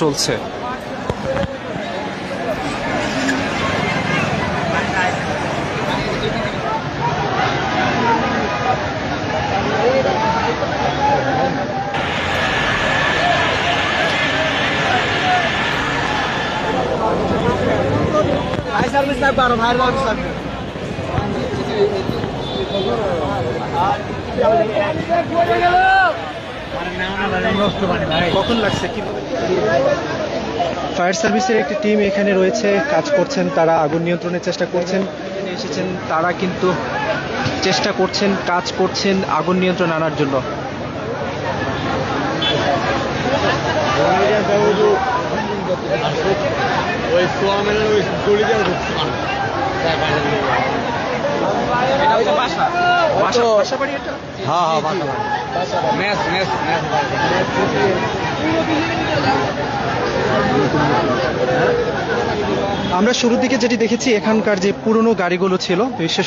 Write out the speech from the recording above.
চলছে। ভাই সার্ভিস লাগবে আরো ভাইয়ের সার্ভিস লাগবে। কখন লাগছে কি ফায়ার সার্ভিসের একটি টিম এখানে রয়েছে, কাজ করছেন, তারা আগুন নিয়ন্ত্রণের চেষ্টা করছেন। এখানে এসেছেন তারা, কিন্তু চেষ্টা করছেন, কাজ করছেন আগুন নিয়ন্ত্রণ আনার জন্য। আমরা শুরুর দিকে যেটি দেখেছি, এখানকার যে পুরনো গাড়িগুলো ছিল, বিশেষ